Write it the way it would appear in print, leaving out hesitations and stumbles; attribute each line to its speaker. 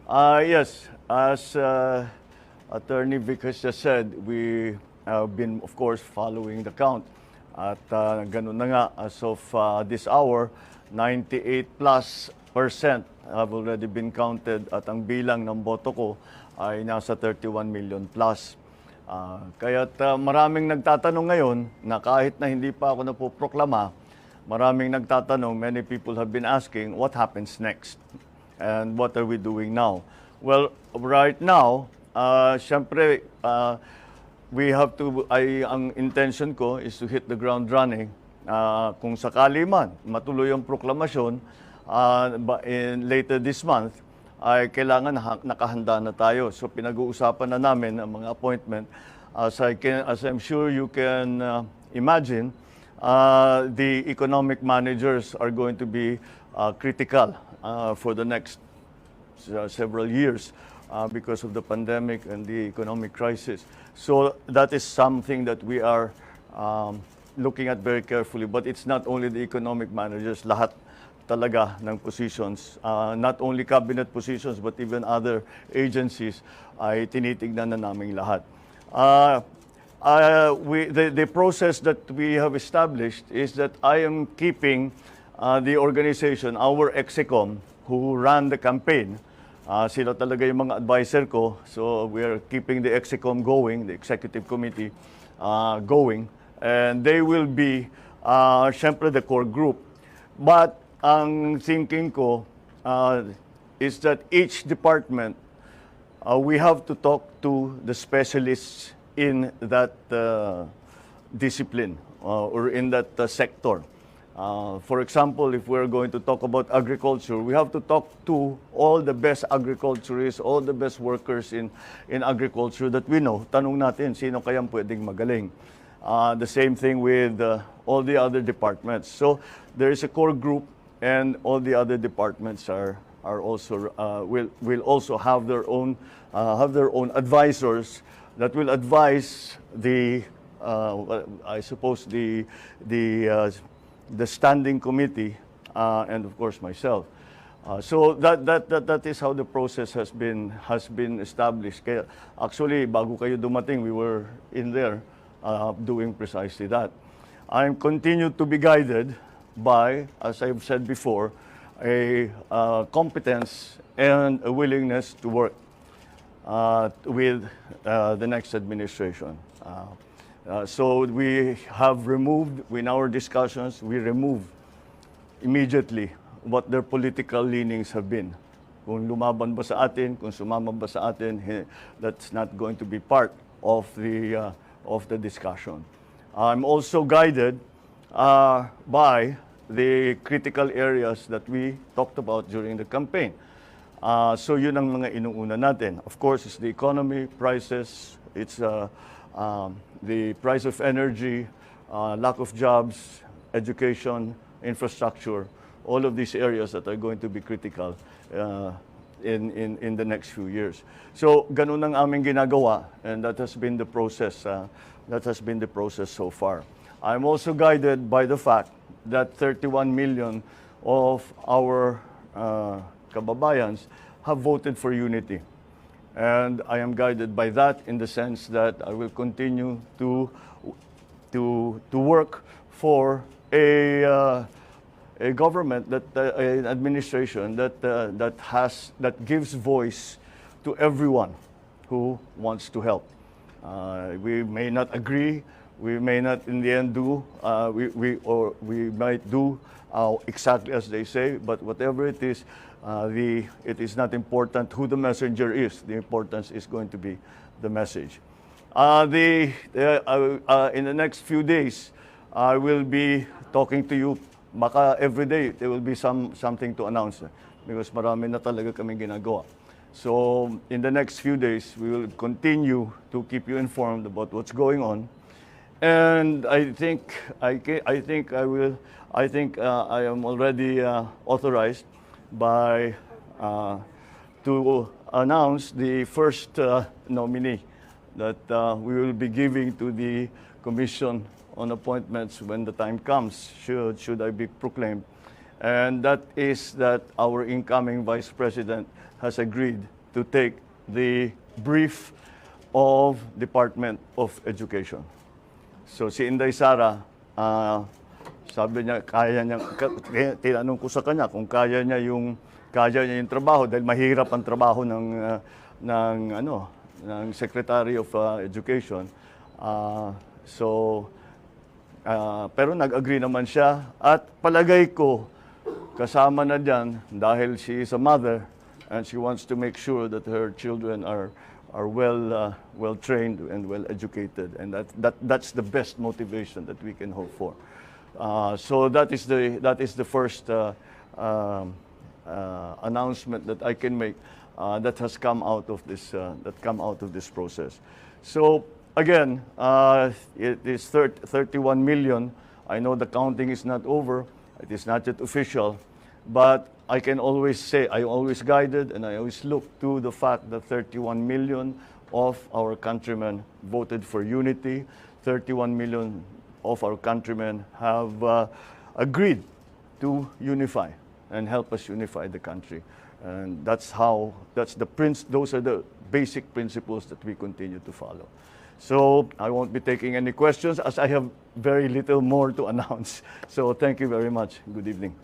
Speaker 1: Yes, as Attorney Vic has just said, we have been, of course, following the count. At ganun na nga, as of this hour, 98+% have already been counted at ang bilang ng boto ko ay nasa 31 million plus. Kaya't maraming nagtatanong ngayon na kahit na hindi pa ako napoproklama, maraming nagtatanong, many people have been asking, what happens next? And what are we doing now? Well, right now, syempre, we have to, ang intention ko is to hit the ground running. Kung sakali man, matuloy ang proklamasyon later this month, ay kailangan nakahanda na tayo. So pinag-uusapan na namin ang mga appointment. As I'm sure you can imagine, the economic managers are going to be critical for the next several years because of the pandemic and the economic crisis. So that is something that we are looking at very carefully. But it's not only the economic managers, lahat talaga ng positions, not only cabinet positions but even other agencies ay tinitignan na namin lahat. The process that we have established is that I am keeping the organization, our EXECOM, who ran the campaign. Sila talaga yung mga advisor ko. So we are keeping the EXECOM going, the executive committee going. And they will be, syempre, the core group. But ang thinking ko is that each department, we have to talk to the specialists in that discipline or in that sector. For example, if we're going to talk about agriculture, we have to talk to all the best agriculturists, all the best workers in agriculture that we know. Tanong natin, sino kayang pwedeng magaling? The same thing with all the other departments. So there is a core group, and all the other departments are also will also have their own advisors that will advise the I suppose the standing committee and of course myself. So that is how the process has been established. Kaya actually bago kayo dumating, we were in there doing precisely that. I'm continued to be guided by, as I've said before, a competence and a willingness to work with the next administration. So we have removed, in our discussions, we remove immediately what their political leanings have been. Kung lumaban ba sa atin, kung sumama ba sa atin, that's not going to be part of the discussion. I'm also guided by the critical areas that we talked about during the campaign. So yun ang mga inuuna natin. Of course, it's the economy, prices, it's the price of energy, lack of jobs, education, infrastructure, all of these areas that are going to be critical in the next few years. So ganun ang aming ginagawa, and that has been the process. That has been the process so far. I'm also guided by the fact that 31 million of our kababayans have voted for unity. And I am guided by that in the sense that I will continue to work for a government, an administration that gives voice to everyone who wants to help. We may not agree. We may not in the end do, we might do exactly as they say, but whatever it is not important who the messenger is. The importance is going to be the message. In the next few days, I will be talking to you. Baka every day there will be something to announce because marami na talaga kaming ginagawa. So in the next few days, we will continue to keep you informed about what's going on. And I think I am already authorized by to announce the first nominee that we will be giving to the Commission on Appointments when the time comes, should I be proclaimed. And that is that our incoming Vice President, has agreed to take the brief of Department of Education. So si Inday Sara, sabi niya, tinanong ko sa kanya kung kaya niya yung trabaho dahil mahirap ang trabaho ng Secretary of Education. Pero nag-agree naman siya at palagay ko kasama na diyan dahil she is a mother and she wants to make sure that her children are well trained and well educated, and that's the best motivation that we can hope for. So that is the first announcement that I can make that has come out of this process. So again, it is 31 million. I know the counting is not over. It is not yet official, but I can always say, I always guided and I always look to the fact that 31 million of our countrymen voted for unity. 31 million of our countrymen have agreed to unify and help us unify the country. And those are the basic principles that we continue to follow. So I won't be taking any questions as I have very little more to announce. So thank you very much. Good evening.